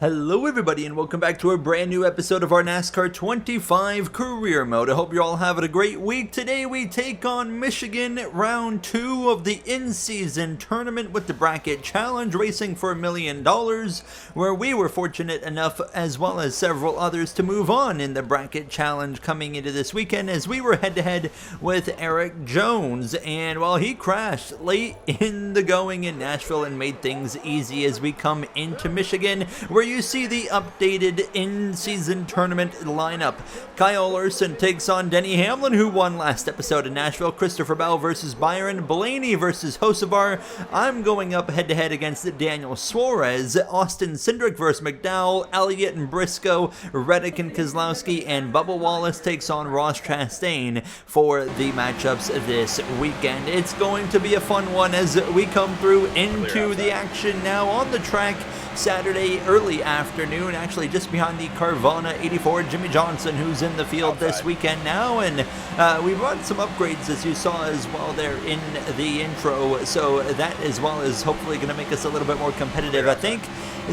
Hello everybody and welcome back to a brand new episode of our NASCAR 25 Career Mode. I hope you're all having a great week. Today we take on Michigan, round 2 of the in-season tournament with the Bracket Challenge, racing for $1 million, where we were fortunate enough, as well as several others, to move on in the Bracket Challenge coming into this weekend, as we were head-to-head with Eric Jones. And while he crashed late in the going in Nashville and made things easy as we come into Michigan, where you see the updated in-season tournament lineup. Kyle Larson takes on Denny Hamlin, who won last episode in Nashville. Christopher Bell versus Byron. Blaney versus Hocevar. I'm going up head-to-head against Daniel Suarez. Austin Cindric versus McDowell. Elliott and Briscoe. Reddick and Keselowski. And Bubba Wallace takes on Ross Chastain for the matchups this weekend. It's going to be a fun one as we come through into the action now on the track. Saturday early afternoon, actually just behind the Carvana 84, Jimmy Johnson, who's in the field this weekend now, and we brought some upgrades, as you saw as well there in the intro, so that as well is hopefully going to make us a little bit more competitive. I think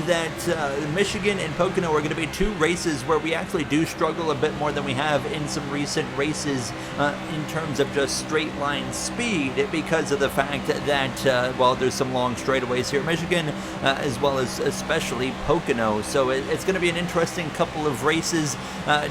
that Michigan and Pocono are going to be two races where we actually do struggle a bit more than we have in some recent races in terms of just straight line speed, because of the fact that well, there's some long straightaways here in Michigan, as well as especially Pocono, so it's going to be an interesting couple of races.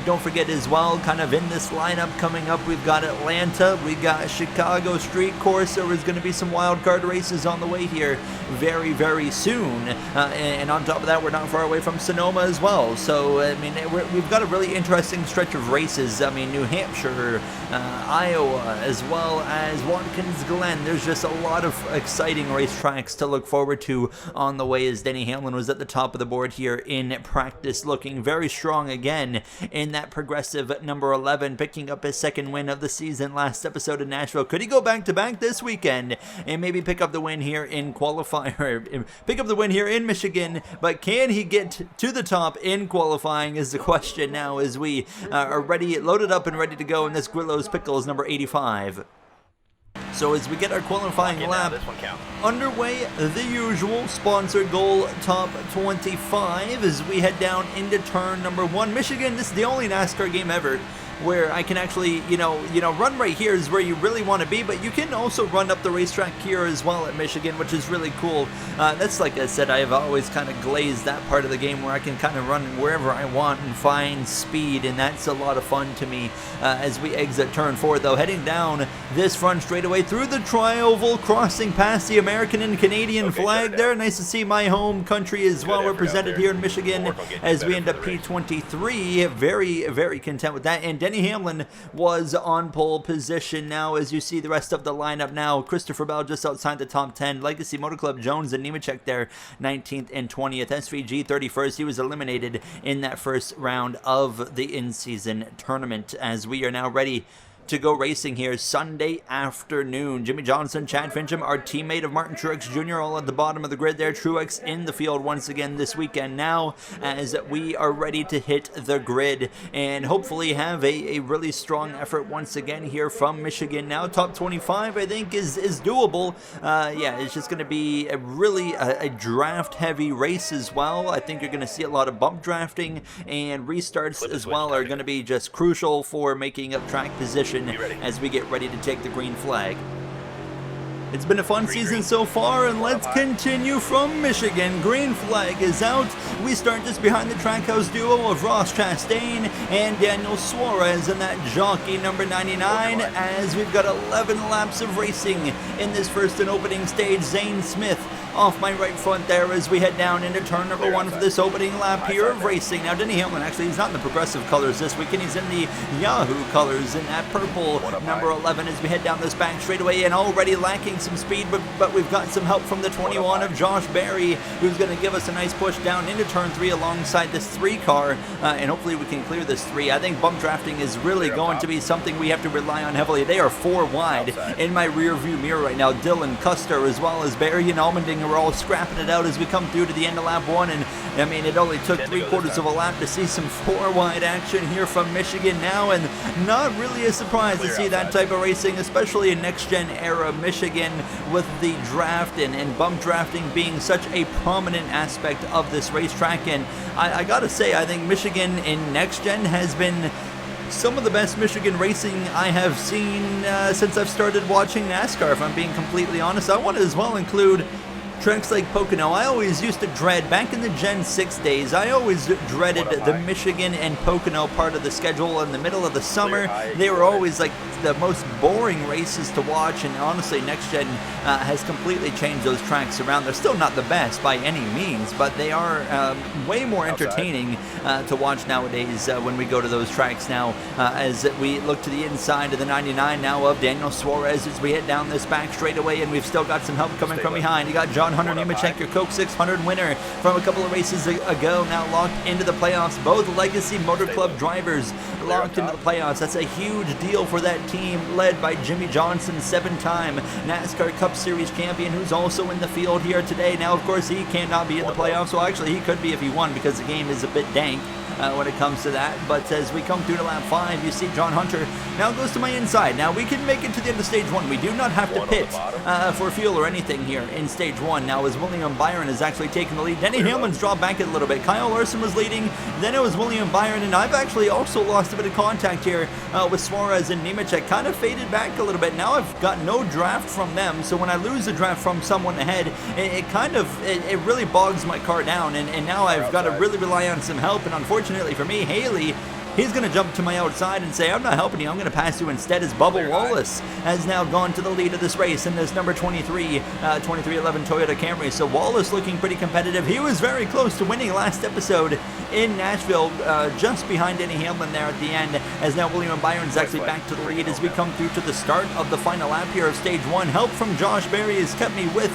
Don't forget as well, kind of in this lineup coming up, we've got Atlanta, we got Chicago Street Course. There was going to be some wild card races on the way here very, very soon, and on top of that, we're not far away from Sonoma as well. So I mean, we've got a really interesting stretch of races. I mean, New Hampshire, Iowa, as well as Watkins Glen. There's just a lot of exciting racetracks to look forward to on the way, as Denny Hamlin was at the top of the board here in practice, looking very strong again in that progressive number 11, picking up his second win of the season last episode in Nashville. Could he go back-to-back this weekend and maybe pick up the win here in qualifying, or pick up the win here in Michigan? But can he get to the top in qualifying is the question now, as we are ready, loaded up and ready to go in this Grillo's Pickles number 85. So as we get our qualifying lap underway, the usual sponsored goal top 25 as we head down into turn number 1. Michigan, this is the only NASCAR game ever where I can actually, you know, run right here is where you really want to be, but you can also run up the racetrack here as well at Michigan, which is really cool. That's, like I said, I've always kind of glazed that part of the game where I can kind of run wherever I want and find speed, and that's a lot of fun to me as we exit turn 4, though, heading down this front straightaway through the tri-oval, crossing past the American and Canadian flag there. Nice to see my home country as well represented here in Michigan as we end up P23. Very, very content with that, and Denny Hamlin was on pole position now, as you see the rest of the lineup now. Christopher Bell just outside the top 10. Legacy Motor Club Jones and Nemechek there 19th and 20th. SVG 31st. He was eliminated in that first round of the in-season tournament, as we are now ready to go racing here Sunday afternoon. Jimmy Johnson, Chad Fincham, our teammate of Martin Truex Jr., all at the bottom of the grid there. Truex in the field once again this weekend now, as we are ready to hit the grid and hopefully have a really strong effort once again here from Michigan. Now top 25 I think is doable. Yeah, it's just going to be a really a draft heavy race as well. I think you're going to see a lot of bump drafting, and restarts as well are going to be just crucial for making up track position as we get ready to take the green flag. It's been a fun season so far, and let's continue from Michigan. Green flag is out. We start just behind the Trackhouse duo of Ross Chastain and Daniel Suarez in that jockey number 99, as we've got 11 laps of racing in this first and opening stage. Zane Smith off my right front there as we head down into turn number 1 for this opening lap here of racing. Now Denny Hamlin, actually, he's not in the progressive colors this weekend. He's in the Yahoo colors in that purple number 11 as we head down this back straightaway, and already lacking some speed, but we've got some help from the 21 of Josh Berry, who's going to give us a nice push down into turn 3 alongside this 3 car, and hopefully we can clear this 3. I think bump drafting is really going to be something we have to rely on heavily. They are 4 wide in my rear view mirror right now. Dylan Custer as well as Barry and Almonding are all scrapping it out as we come through to the end of lap 1, and I mean, it only took 3/4 of a lap to see some 4-wide action here from Michigan now, and not really a surprise to see that type of racing, especially in next-gen era Michigan, with the draft and bump drafting being such a prominent aspect of this racetrack. And I gotta say, I think Michigan in next-gen has been some of the best Michigan racing I have seen since I've started watching NASCAR, if I'm being completely honest. I want to as well include tracks like Pocono. I always used to dread, back in the Gen 6 days, I always dreaded the Michigan and Pocono part of the schedule in the middle of the summer. They were always like the most boring races to watch, and honestly, Next Gen has completely changed those tracks around. They're still not the best by any means, but they are way more entertaining to watch nowadays when we go to those tracks now, as we look to the inside of the 99 now of Daniel Suarez as we head down this back straightaway, and we've still got some help coming from behind. You got John Hunter Nemechek, your Coke 600 winner from a couple of races ago, now locked into the playoffs. Both Legacy Motor Club drivers locked into the playoffs. That's a huge deal for that team, led by Jimmy Johnson, 7-time NASCAR Cup Series champion, who's also in the field here today. Now, of course, he cannot be in the playoffs. Well, actually, he could be if he won, because the game is a bit dank when it comes to that. But as we come through to lap 5, you see John Hunter now goes to my inside. Now we can make it to the end of stage 1. We do not have to pit for fuel or anything here in stage 1. Now, as William Byron has actually taken the lead, Denny Hamlin's dropped back a little bit. Kyle Larson was leading, then it was William Byron, and I've actually also lost a bit of contact here with Suarez and Nemechek. Kind of faded back a little bit. Now I've got no draft from them, so when I lose a draft from someone ahead, it really bogs my car down, and now I've got to really rely on some help. And unfortunately for me, Haley, he's going to jump to my outside and say, I'm not helping you, I'm going to pass you instead, as Bubba Wallace has now gone to the lead of this race in this number 2311 Toyota Camry. So Wallace looking pretty competitive. He was very close to winning last episode in Nashville, just behind Denny Hamlin there at the end, as now William Byron's actually back to the lead as we come through to the start of the final lap here of stage 1. Help from Josh Berry has kept me with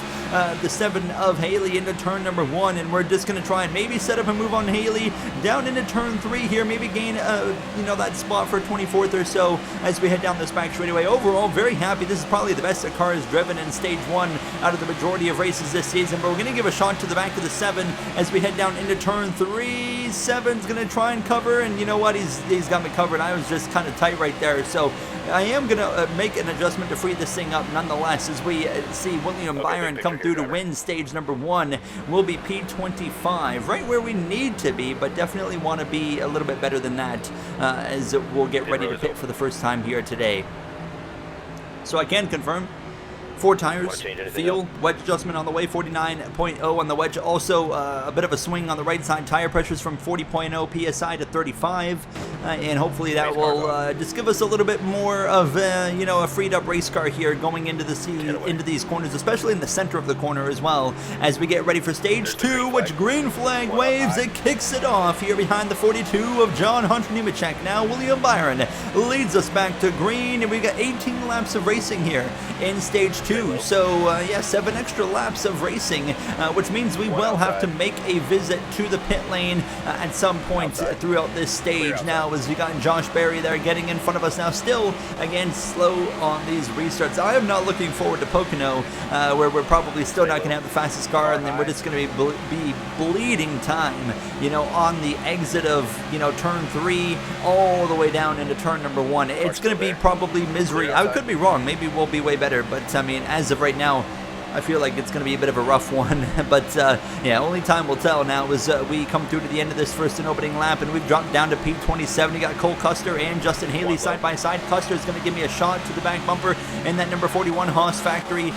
the 7 of Haley into turn number 1, and we're just going to try and maybe set up a move on Haley down into turn 3 here, maybe gain that spot for 24th or so as we head down this back straightaway. Overall, very happy. This is probably the best that car has driven in stage 1 out of the majority of races this season, but we're going to give a shot to the back of the 7 as we head down into turn 3. 7's going to try and cover, and you know what, he's got me covered. I was just kind of tight right there, so I am going to make an adjustment to free this thing up nonetheless as we see William Byron come through to win stage number 1. We'll be P25, right where we need to be, but definitely want to be a little bit better than that as we'll get ready to pit for the first time here today. So I can confirm 4 tires, fuel, wedge adjustment on the way, 49.0 on the wedge. Also, a bit of a swing on the right side. Tire pressures from 40.0 PSI to 35. And hopefully that will just give us a little bit more of, a freed up race car here going into these corners, especially in the center of the corner as well, as we get ready for stage 2, which green flag waves. It kicks it off here behind the 42 of John Hunter Nemechek. Now William Byron leads us back to green, and we got 18 laps of racing here in stage 2. So, 7 extra laps of racing, which means we will have to make a visit to the pit lane at some point throughout this stage. Now, as we got Josh Berry there getting in front of us now, still, again, slow on these restarts. I am not looking forward to Pocono, where we're probably still not going to have the fastest car, and then we're just going to be bleeding time, on the exit of, turn 3 all the way down into turn number 1. It's going to be probably misery. I could be wrong. Maybe we'll be way better, but, I mean, as of right now, I feel like it's going to be a bit of a rough one, but only time will tell now as we come through to the end of this first and opening lap, and we've dropped down to P27. You got Cole Custer and Justin Haley side by side. Custer is going to give me a shot to the back bumper in that number 41 Haas Factory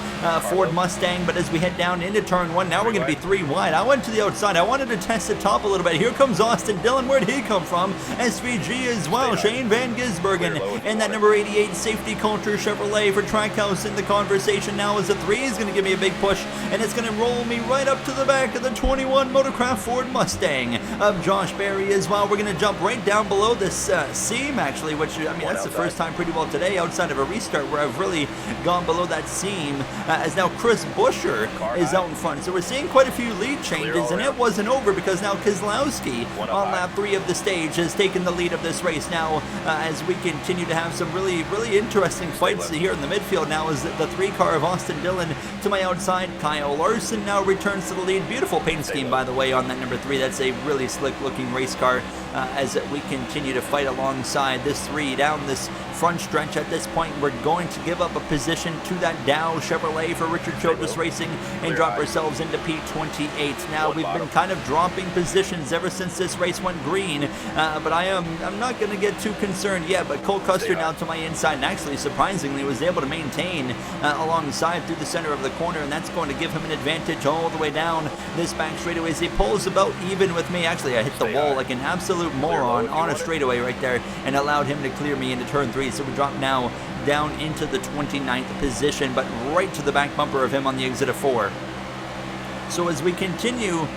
Ford Mustang, but as we head down into turn 1, now we're going to be 3 wide. I went to the outside. I wanted to test the top a little bit. Here comes Austin Dillon. Where'd he come from? SVG as well. Shane Van Gisbergen and that number 88 Safety Culture Chevrolet for Trackhouse in the conversation now as the 3 is going to give me a big push, and it's going to roll me right up to the back of the 21 Motorcraft Ford Mustang of Josh Berry as well. We're going to jump right down below this seam, actually, which, I mean, that's the first time pretty well today outside of a restart where I've really gone below that seam, as now Chris Buescher is out in front. So we're seeing quite a few lead changes, and it wasn't over because now Keselowski on lap 3 of the stage has taken the lead of this race now, as we continue to have some really interesting fights here in the midfield now, as the 3 car of Austin Dillon to my my outside. Kyle Larson now returns to the lead. Beautiful paint scheme, by the way, on that number 3. That's a really slick looking race car as we continue to fight alongside this 3 down this front stretch. At this point, we're going to give up a position to that Dow Chevrolet for Richard Childress Racing and drop ourselves into P28. Now, we've been kind of dropping positions ever since this race went green, but I'm not going to get too concerned yet. But Cole Custer now to my inside, and actually surprisingly was able to maintain alongside through the center of the corner, and that's going to give him an advantage all the way down this back straightaway as he pulls about even with me. Actually, I hit the wall like an absolute moron on a straightaway right there and allowed him to clear me into turn 3. So we drop now down into the 29th position, but right to the back bumper of him on the exit of 4. So as we continue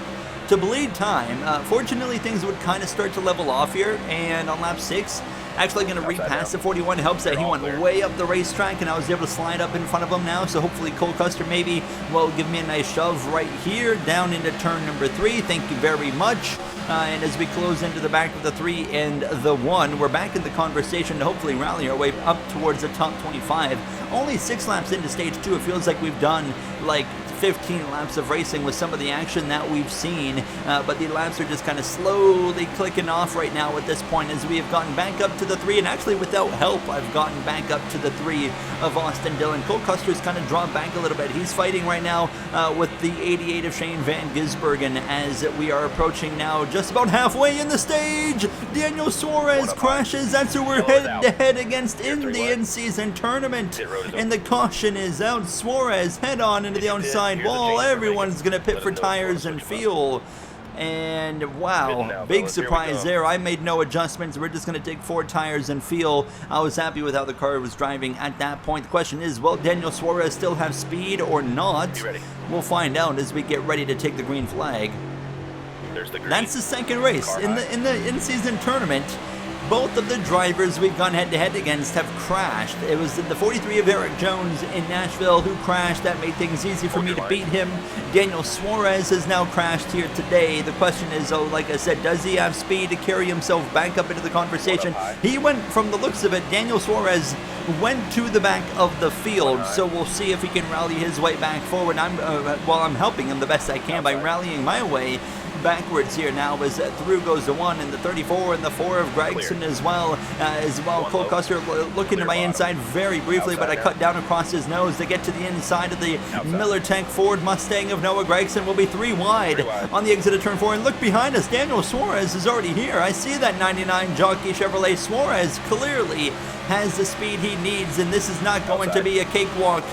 to bleed time, fortunately things would kind of start to level off here, and on lap 6, actually going to repass the 41. Helps that he went way up the racetrack and I was able to slide up in front of him now. So hopefully Cole Custer maybe will give me a nice shove right here down into turn number 3. Thank you very much. And as we close into the back of the 3 and the 1, we're back in the conversation to hopefully rally our way up towards the top 25. Only 6 laps into stage 2. It feels like we've done like 15 laps of racing with some of the action that we've seen, but the laps are just kind of slowly clicking off right now at this point as we have gotten back up to the 3, and actually without help I've gotten back up to the 3 of Austin Dillon. Cole Custer's kind of dropped back a little bit. He's fighting right now with the 88 of Shane Van Gisbergen as we are approaching now just about halfway in the stage. Daniel Suarez crashes. That's who we're head-to-head against in the in-season tournament, and the caution is out. Suarez head on into the outside wall. Everyone's gonna pit for tires and fuel, and wow, big surprise there. I made no adjustments. We're just gonna take 4 tires and fuel. I was happy with how the car was driving at that point. The question is, will Daniel Suarez still have speed or not? We'll find out as we get ready to take the green flag. That's the second race in the in-season tournament. Both of the drivers we've gone head-to-head against have crashed. It was the 43 of Eric Jones in Nashville who crashed. That made things easy for me to beat him. Daniel Suarez has now crashed here today. The question is, like I said, does he have speed to carry himself back up into the conversation? He went, from the looks of it, Daniel Suarez went to the back of the field, so we'll see if he can rally his way back forward. While I'm helping him the best I can by rallying my way backwards here now as through goes the 1 and the 34 and the 4 of Gregson as well. Cole Custer looking to my inside very briefly, but I cut down across his nose to get to the inside of the Miller Tank Ford Mustang of Noah Gregson. Will be 3 wide on the exit of turn 4, and look behind us, Daniel Suarez is already here. I see that 99 jockey Chevrolet. Suarez clearly has the speed he needs, and this is not going to be a cakewalk.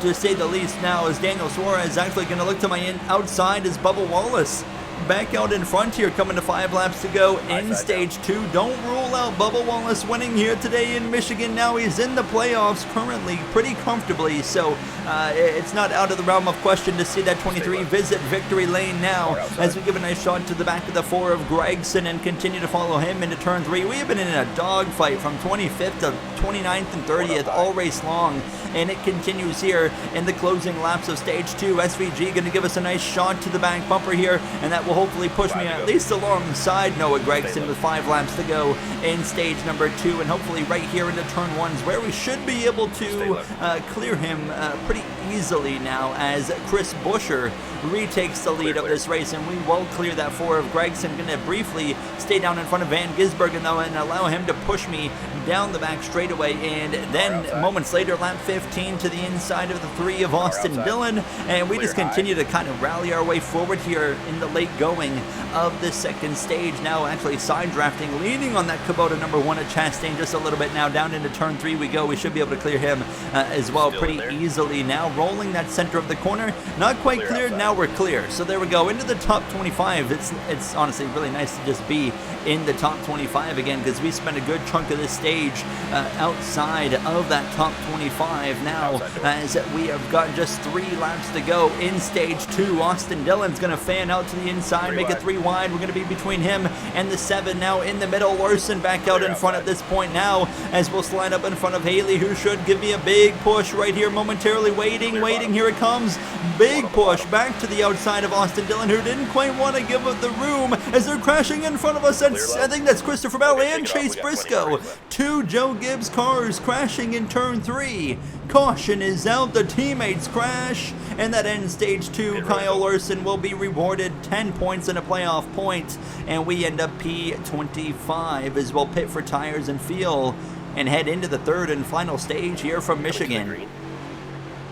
To say the least. Now as Daniel Suarez actually going to look to my outside is Bubba Wallace back out in front here, coming to 5 laps to go in stage 2. Don't rule out Bubba Wallace winning here today in Michigan. Now he's in the playoffs currently pretty comfortably, so it's not out of the realm of question to see that 23 visit victory lane now as we give a nice shot to the back of the 4 of Gregson and continue to follow him into turn 3. We have been in a dogfight from 25th to 29th and 30th all race long, and it continues here in the closing laps of stage 2. SVG going to give us a nice shot to the back bumper here, and that will hopefully push me at least alongside Noah Gregson with 5 laps to go in stage number 2, and hopefully right here into turn 1 is where we should be able to clear him pretty easily now as Chris Buescher retakes the lead of this race, and we will clear that 4 of Gregson. Going to briefly stay down in front of Van Gisbergen though and allow him to push me down the back straightaway, and then moments later lap 15 to the inside of the 3 of Austin Dillon, and we just continue to kind of rally our way forward here in the late going of the second stage. Now actually side drafting, leaning on that Kubota number 1 at Chastain just a little bit. Now down into turn 3 we go. We should be able to clear him as well pretty easily. Now rolling that center of the corner, not quite cleared. Now we're clear, so there we go into the top 25. It's honestly really nice to just be in the top 25 again, because we spent a good chunk of this stage outside of that top 25 now, as we have got just 3 laps to go in stage 2. Austin Dillon's going to fan out to the inside, make it 3 wide. We're going to be between him and the 7 now in the middle. Larson back out in front at this point now, as we'll slide up in front of Haley, who should give me a big push right here momentarily waiting. waiting. Here it comes. Big push back to the outside of Austin Dillon, who didn't quite want to give up the room as they're crashing in front of us. I think that's Christopher Bell and Chase Briscoe. Two Joe Gibbs cars crashing in turn 3. Caution is out, the teammates crash, and that ends stage 2. Kyle Larson will be rewarded 10 points and a playoff point, and we end up P25 as we'll pit for tires and fuel and head into the third and final stage here from Michigan.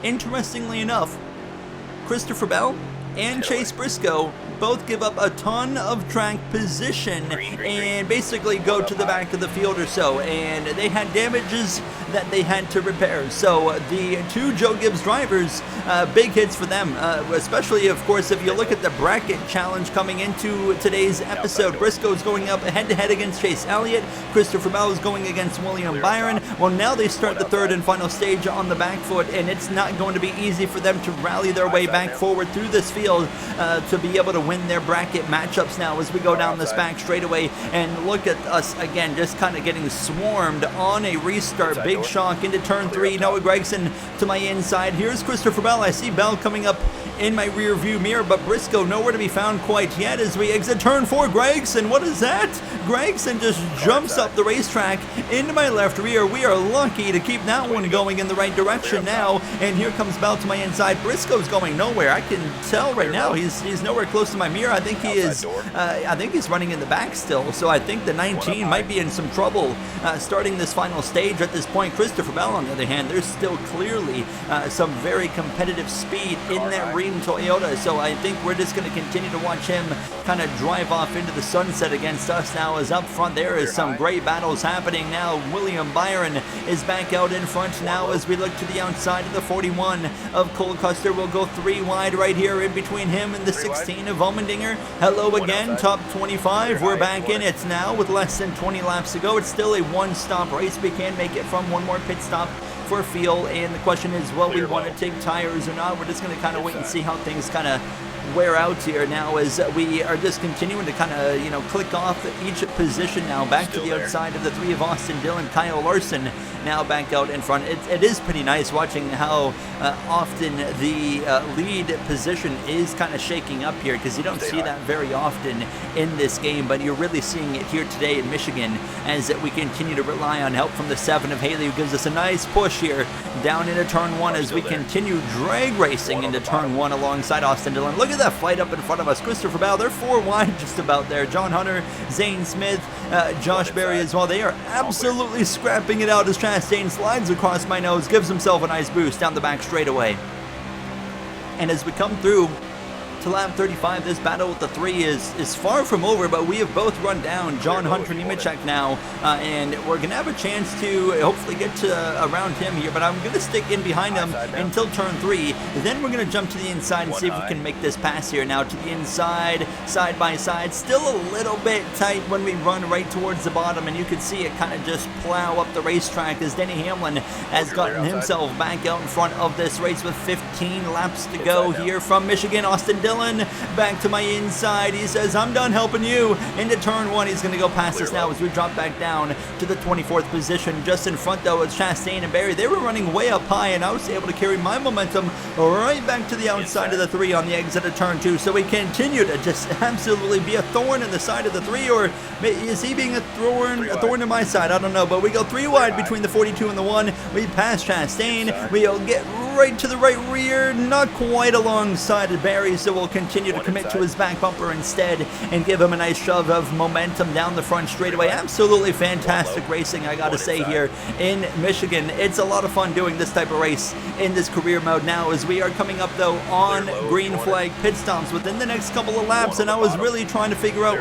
Interestingly enough, Christopher Bell and Chase Briscoe both give up a ton of track position and basically go to the back of the field or so, and they had damages that they had to repair. So the two Joe Gibbs drivers, big hits for them, especially of course if you look at the bracket challenge coming into today's episode. Briscoe's going up head-to-head against Chase Elliott, Christopher Bell is going against William Byron. Well, now they start the third and final stage on the back foot, and it's not going to be easy for them to rally their way back forward through this field to be able to win their bracket matchups now as we go down this back straightaway. And look at us again, just kind of getting swarmed on a restart. Big shock into turn 3. Noah Gregson to my inside. Here's Christopher Bell. I see Bell coming up in my rear view mirror, but Briscoe nowhere to be found quite yet as we exit turn 4. Gregson, what is that? Gregson just jumps up the racetrack into my left rear. We are lucky to keep that one going in the right direction now, and here comes Bell to my inside. Briscoe's going nowhere. I can tell right now he's nowhere close to my mirror. I think he is. I think he's running in the back still, so I think the 19 might be in some trouble starting this final stage at this point. Christopher Bell, on the other hand, there's still clearly some very competitive speed in that Ream Toyota, so I think we're just going to continue to watch him kind of drive off into the sunset against us now, as up front there is some great battles happening now. William Byron is back out in front now as we look to the outside of the 41 of Cole Custer. We'll go 3 wide right here in between him and the 16 of Allmendinger. Hello again, top 25. We're back in it now with less than 20 laps to go. It's still a one-stop race. We can make it from one more pit stop for fuel, and the question is, will we want to take tires or not? We're just going to kind of wait and see how things kind of wear out here now as we are just continuing to kind of, you know, click off each position now. Back to the outside of the 3 of Austin Dillon. Kyle Larson now back out in front. It is pretty nice watching how often the lead position is kind of shaking up here, because you don't see that very often in this game, but you're really seeing it here today in Michigan as we continue to rely on help from the 7 of Haley, who gives us a nice push here down into turn 1 as we continue drag racing into turn 1 alongside Austin Dillon. Look at that fight up in front of us. Christopher Bell, they're 4 wide just about there. John Hunter, Zane Smith, Josh Berry as well. They are absolutely scrapping it out as Chastain slides across my nose, gives himself a nice boost down the back straightaway. And as we come through to lap 35, this battle with the 3 is far from over, but we have both run down John Hunter Nemechek now, and we're going to have a chance to hopefully get to around him here, but I'm going to stick in behind him until turn 3. Then we're going to jump to the inside and see if we can make this pass here. Now to the inside, side by side, still a little bit tight when we run right towards the bottom, and you can see it kind of just plow up the racetrack as Denny Hamlin has gotten himself back out in front of this race with 15 laps to go here from Michigan. Austin Dillon back to my inside. He says, I'm done helping you. Into turn 1, he's going to go past us now as we drop back down to the 24th position. Just in front, though, is Chastain and Berry. They were running way up high, and I was able to carry my momentum right back to the outside of the 3 on the exit of turn 2. So we continue to just absolutely be a thorn in the side of the 3, or is he being a thorn in my side? I don't know, but we go 3 wide between the 42 and the 1. We pass Chastain. We'll get right to the right rear, not quite alongside of Berry, so we'll continue to commit to his back bumper instead and give him a nice shove of momentum down the front straightaway. Absolutely fantastic racing, I gotta say, here in Michigan. It's a lot of fun doing this type of race in this career mode now, as we are coming up though on green flag pit stops within the next couple of laps, and I was really trying to figure out,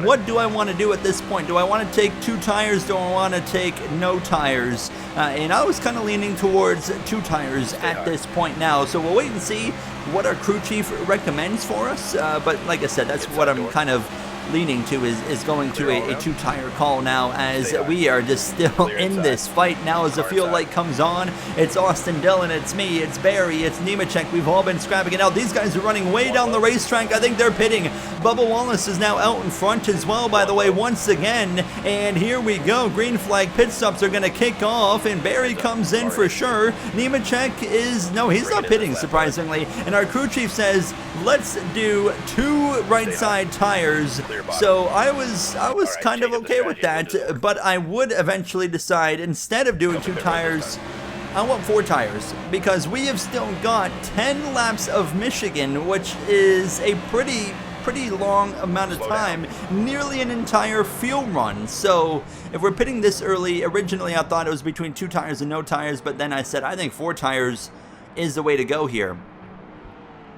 what do I want to do at this point? Do I want to take 2 tires? Do I want to take no tires? And I was kind of leaning towards 2 tires at this point now, so we'll wait and see what our crew chief recommends for us, but like I said, that's what I'm kind of leaning to is going to a two-tire call now, as we are just still in this fight now as the field light comes on. It's Austin Dillon, it's me, it's Barry, it's Nemechek. We've all been scrapping it out. These guys are running way down the racetrack. I think they're pitting. Bubba Wallace is now out in front as well, by the way, once again. And here we go. Green flag pit stops are going to kick off, and Barry comes in for sure. Nemechek is, no, he's not pitting, surprisingly. And our crew chief says, let's do 2 right side tires. So I was kind of okay with that, but I would eventually decide, instead of doing 2 tires, I want 4 tires, because we have still got 10 laps of Michigan, which is a pretty long amount of time, nearly an entire field run. So if we're pitting this early, originally I thought it was between 2 tires and no tires, but then I said I think 4 tires is the way to go here.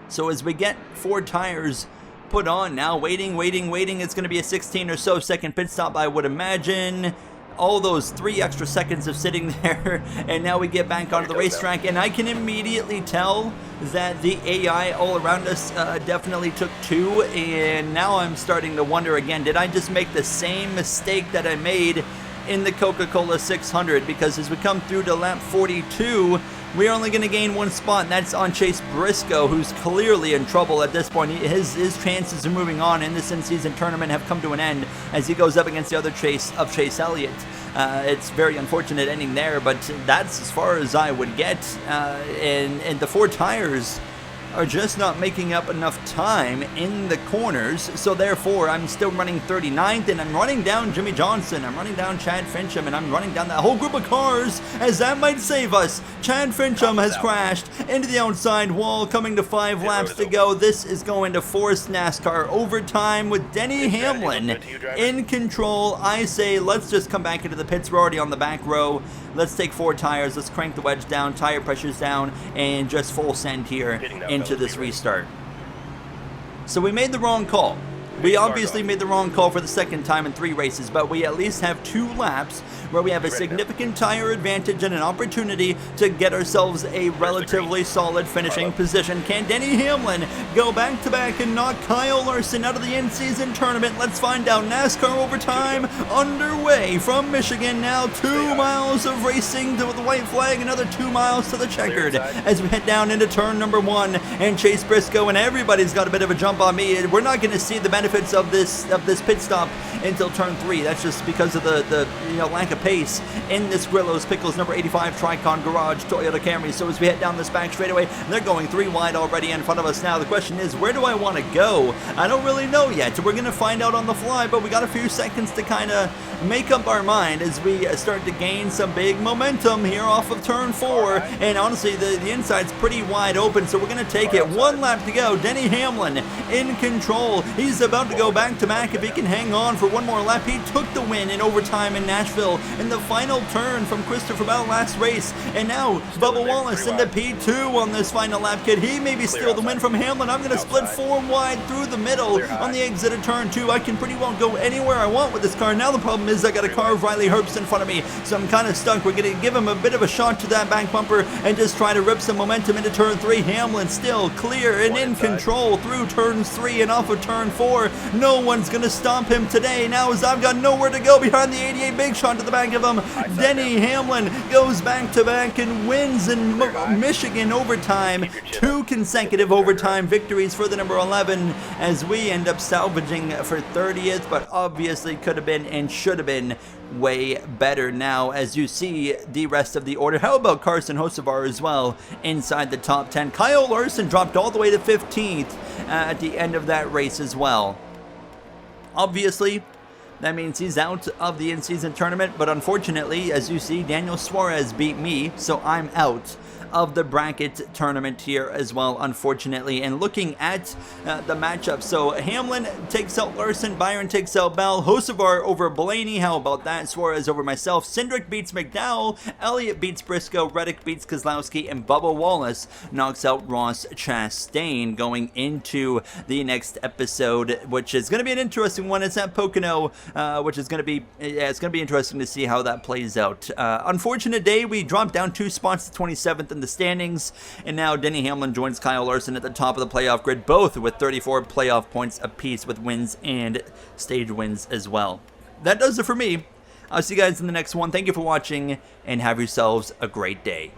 So as we get 4 tires put on now, waiting, it's going to be a 16 or so second pit stop, I would imagine. All those 3 extra seconds of sitting there, and now we get back onto the racetrack, and I can immediately tell that the AI all around us definitely took 2, and now I'm starting to wonder again, did I just make the same mistake that I made in the Coca-Cola 600? Because as we come through to lap 42, we're only going to gain 1 spot, and that's on Chase Briscoe, who's clearly in trouble at this point. His chances of moving on in this in-season tournament have come to an end as he goes up against the other Chase Elliott. It's very unfortunate ending there, but that's as far as I would get. And the 4 tires are just not making up enough time in the corners, so therefore I'm still running 39th, and I'm running down Jimmy Johnson, I'm running down Chad Fincham, and I'm running down that whole group of cars, as that might save us. Chad Fincham has crashed into the outside wall, coming to 5 laps to go. This is going to force NASCAR overtime with Denny Hamlin in control. I say let's just come back into the pits. We're already on the back row. Let's take 4 tires, let's crank the wedge down, tire pressure's down, and just full send here into this restart. So we made the wrong call. We obviously made the wrong call for the second time in 3 races, but we at least have 2 laps where we have a significant tire advantage and an opportunity to get ourselves a relatively solid finishing position. Can Denny Hamlin go back-to-back and knock Kyle Larson out of the in-season tournament? Let's find out. NASCAR overtime underway from Michigan now. 2 miles of racing to the white flag, another 2 miles to the checkered as we head down into turn number 1, and Chase Briscoe and everybody's got a bit of a jump on me. We're not going to see the benefits of this pit stop until turn 3. That's just because of the lack of pace in this Grillo's Pickles number 85 Tricon Garage Toyota Camry. So as we head down this back straightaway, they're going 3 wide already in front of us now. The question is, where do I want to go? I don't really know yet. We're going to find out on the fly, but we got a few seconds to kind of make up our mind as we start to gain some big momentum here off of turn 4. And honestly, the inside's pretty wide open, so we're going to take it. 1 lap to go. Denny Hamlin in control. He's about to go back-to-back if he can hang on for 1 more lap. He took the win in overtime in Nashville in the final turn from Christopher Bell last race. And now Bubba Wallace into P2 on this final lap. Could he maybe steal the win from Hamlin? I'm going to split 4 wide through the middle on the exit of turn 2. I can pretty well go anywhere I want with this car. Now the problem is I got a car of Riley Herbst in front of me, so I'm kind of stuck. We're going to give him a bit of a shot to that back bumper and just try to rip some momentum into turn 3. Hamlin still clear and in control through turns 3 and off of turn 4. No one's going to stop him today. Now as I've got nowhere to go behind the 88 big shot to the back of him, Denny Hamlin goes back-to-back and wins in Michigan overtime. 2 consecutive overtime victories for the number 11 as we end up salvaging for 30th, but obviously could have been and should have been way better. Now as you see the rest of the order, how about Carson Hocevar as well inside the top 10? Kyle Larson dropped all the way to 15th at the end of that race as well. Obviously that means he's out of the in-season tournament, but unfortunately, as you see, Daniel Suarez beat me, so I'm out of the bracket tournament here as well, unfortunately. And looking at the matchup, so Hamlin takes out Larson, Byron takes out Bell, Hocevar over Blaney, how about that? Suarez over myself, Cindric beats McDowell, Elliott beats Briscoe, Reddick beats Kozlowski, and Bubba Wallace knocks out Ross Chastain going into the next episode, which is going to be an interesting one. It's at Pocono, which is going to be, it's going to be interesting to see how that plays out. Unfortunate day, we dropped down 2 spots to 27th in the standings, and now Denny Hamlin joins Kyle Larson at the top of the playoff grid, both with 34 playoff points apiece with wins and stage wins as well. That does it for me. I'll see you guys in the next one. Thank you for watching, and have yourselves a great day.